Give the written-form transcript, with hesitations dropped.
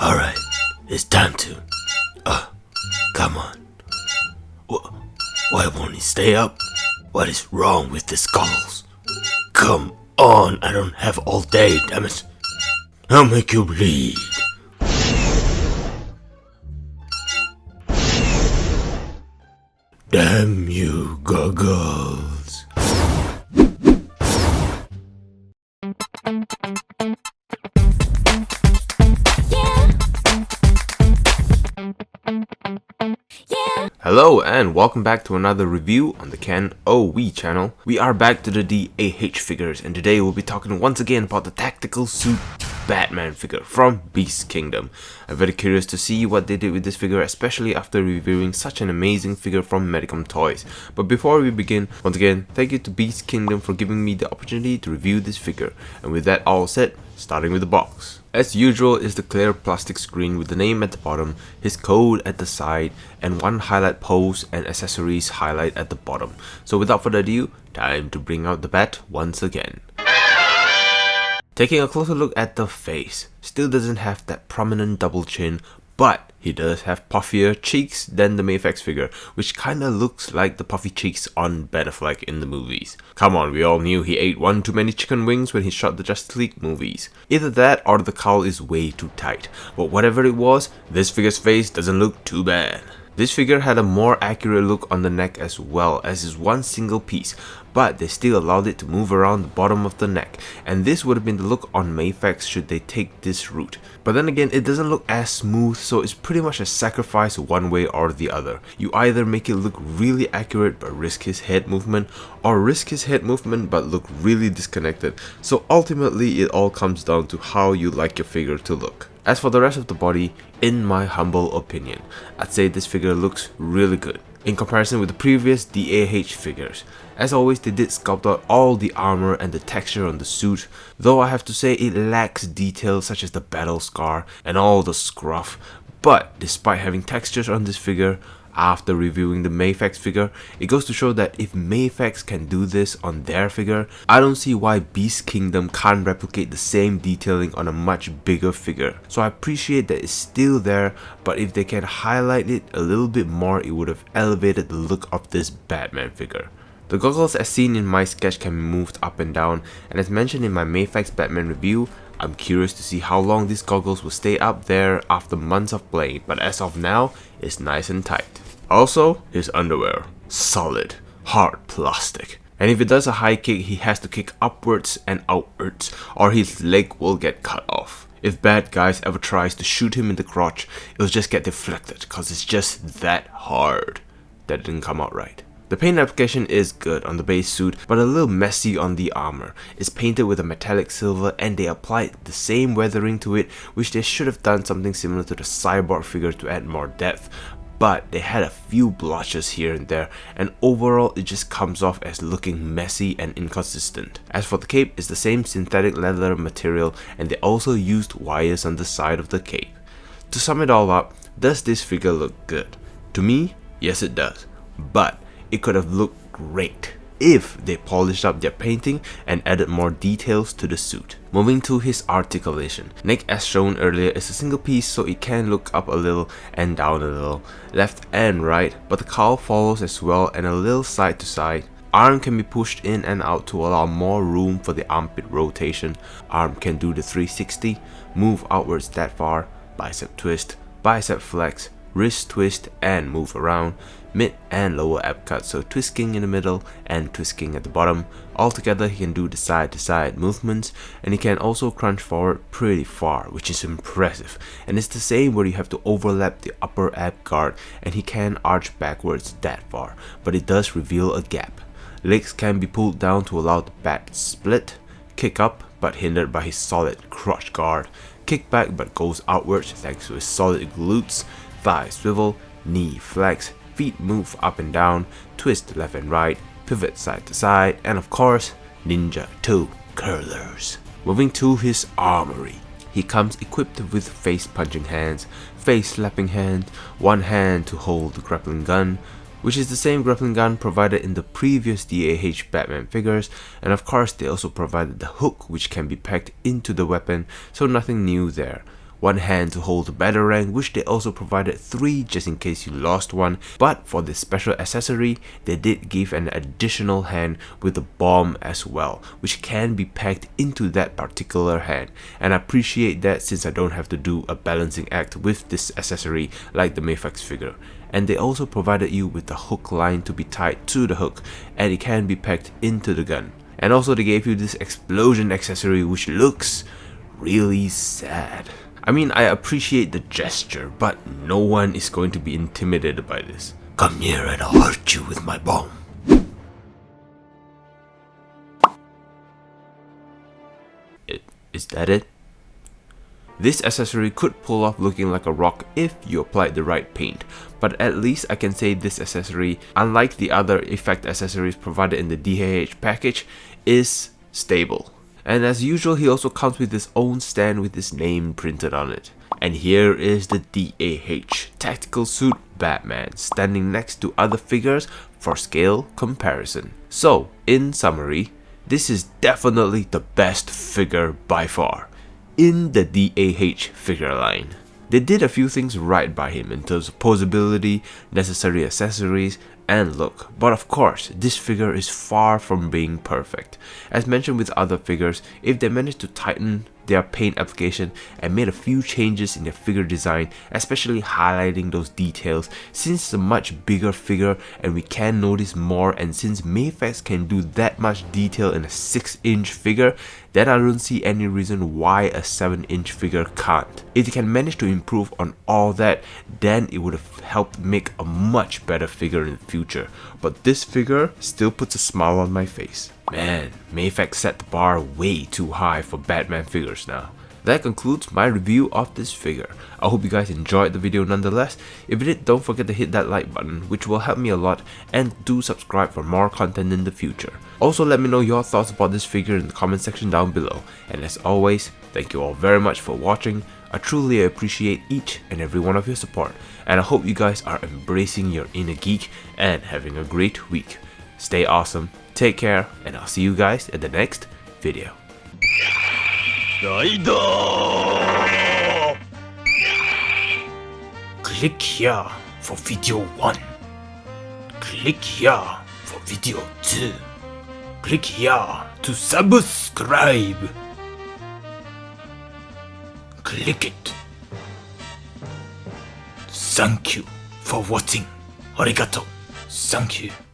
Alright, it's time to. Come on. Why won't he stay up? What is wrong with this goggles? Come on, I don't have all day, damn it. I'll make you bleed. Damn you, goggles. Hello and welcome back to another review on the Ken OE channel. We are back to the DAH figures, and today we'll be talking once again about the tactical suit Batman figure from Beast Kingdom. I'm very curious to see what they did with this figure, especially after reviewing such an amazing figure from Medicom Toys. But before we begin, once again, thank you to Beast Kingdom for giving me the opportunity to review this figure. And with that all said, starting with the box. As usual is the clear plastic screen with the name at the bottom, his code at the side, and one highlight pose and accessories highlight at the bottom. So without further ado, time to bring out the bat once again. Taking a closer look at the face, still doesn't have that prominent double chin, but he does have puffier cheeks than the Mafex figure, which kinda looks like the puffy cheeks on Ben Affleck in the movies. Come on, we all knew he ate one too many chicken wings when he shot the Justice League movies. Either that or the cowl is way too tight, but whatever it was, this figure's face doesn't look too bad. This figure had a more accurate look on the neck as well, as is one single piece, but they still allowed it to move around the bottom of the neck, and this would have been the look on Mafex should they take this route. But then again, it doesn't look as smooth, so it's pretty much a sacrifice one way or the other. You either make it look really accurate but risk his head movement, or risk his head movement but look really disconnected, so ultimately it all comes down to how you like your figure to look. As for the rest of the body, in my humble opinion, I'd say this figure looks really good in comparison with the previous DAH figures. As always, they did sculpt out all the armor and the texture on the suit, though I have to say it lacks details such as the battle scar and all the scruff. But despite having textures on this figure, after reviewing the Mafex figure, it goes to show that if Mafex can do this on their figure, I don't see why Beast Kingdom can't replicate the same detailing on a much bigger figure. So I appreciate that it's still there, but if they can highlight it a little bit more, it would have elevated the look of this Batman figure. The goggles as seen in my sketch can be moved up and down, and as mentioned in my Mafex Batman review, I'm curious to see how long these goggles will stay up there after months of playing, but as of now, it's nice and tight. Also, his underwear. Solid, hard plastic. And if he does a high kick, he has to kick upwards and outwards, or his leg will get cut off. If bad guys ever tries to shoot him in the crotch, it'll just get deflected, cause it's just that hard. That didn't come out right. The paint application is good on the base suit, but a little messy on the armor. It's painted with a metallic silver, and they applied the same weathering to it, which they should have done something similar to the Cyborg figure to add more depth. But they had a few blotches here and there, and overall it just comes off as looking messy and inconsistent. As for the cape, it's the same synthetic leather material, and they also used wires on the side of the cape. To sum it all up, does this figure look good? To me, yes it does, but it could have looked great if they polished up their painting and added more details to the suit. Moving to his articulation. Neck as shown earlier is a single piece, so it can look up a little and down a little, left and right, but the cowl follows as well and a little side to side. Arm can be pushed in and out to allow more room for the armpit rotation. Arm can do the 360, move outwards that far, bicep twist, bicep flex, wrist twist and move around, mid and lower ab cut, so twisting in the middle and twisting at the bottom. Altogether he can do the side to side movements, and he can also crunch forward pretty far, which is impressive. And it's the same where you have to overlap the upper ab guard, and he can arch backwards that far, but it does reveal a gap. Legs can be pulled down to allow the bat split, kick up but hindered by his solid crotch guard, kick back but goes outwards thanks to his solid glutes, thigh swivel, knee flex, feet move up and down, twist left and right, pivot side to side, and of course, Ninja 2 curlers. Moving to his armory. He comes equipped with face punching hands, face slapping hands, one hand to hold the grappling gun, which is the same grappling gun provided in the previous DAH Batman figures, and of course they also provided the hook which can be pegged into the weapon, so nothing new there. one hand to hold the batarang, which they also provided 3 just in case you lost one. But for this special accessory, they did give an additional hand with a bomb as well, which can be packed into that particular hand, and I appreciate that since I don't have to do a balancing act with this accessory like the Mafex figure. And they also provided you with the hook line to be tied to the hook, and it can be packed into the gun. And also they gave you this explosion accessory, which looks really sad. I mean, I appreciate the gesture, but no one is going to be intimidated by this. Come here and I'll hurt you with my bomb. Is that it? This accessory could pull off looking like a rock if you applied the right paint, but at least I can say this accessory, unlike the other effect accessories provided in the DAH package, is stable. And as usual, he also comes with his own stand with his name printed on it. And here is the DAH Tactical Suit Batman standing next to other figures for scale comparison. So, in summary, this is definitely the best figure by far in the DAH figure line. They did a few things right by him in terms of posability, necessary accessories, and look, but of course, this figure is far from being perfect. As mentioned with other figures, if they managed to tighten their paint application and made a few changes in their figure design, especially highlighting those details, since it's a much bigger figure and we can notice more, and since Mafex can do that much detail in a 6-inch figure, then I don't see any reason why a 7-inch figure can't. If they can manage to improve on all that, then it would have helped make a much better figure in the future. But this figure still puts a smile on my face. Man, Mafex set the bar way too high for Batman figures now. That concludes my review of this figure. I hope you guys enjoyed the video nonetheless. If you did, don't forget to hit that like button, which will help me a lot, and do subscribe for more content in the future. Also, let me know your thoughts about this figure in the comment section down below. And as always, thank you all very much for watching. I truly appreciate each and every one of your support, and I hope you guys are embracing your inner geek and having a great week. Stay awesome, take care, and I'll see you guys in the next video. Click here for video 1. Click here for video 2. Click here to subscribe. Click it. Thank you for watching. Arigato. Thank you.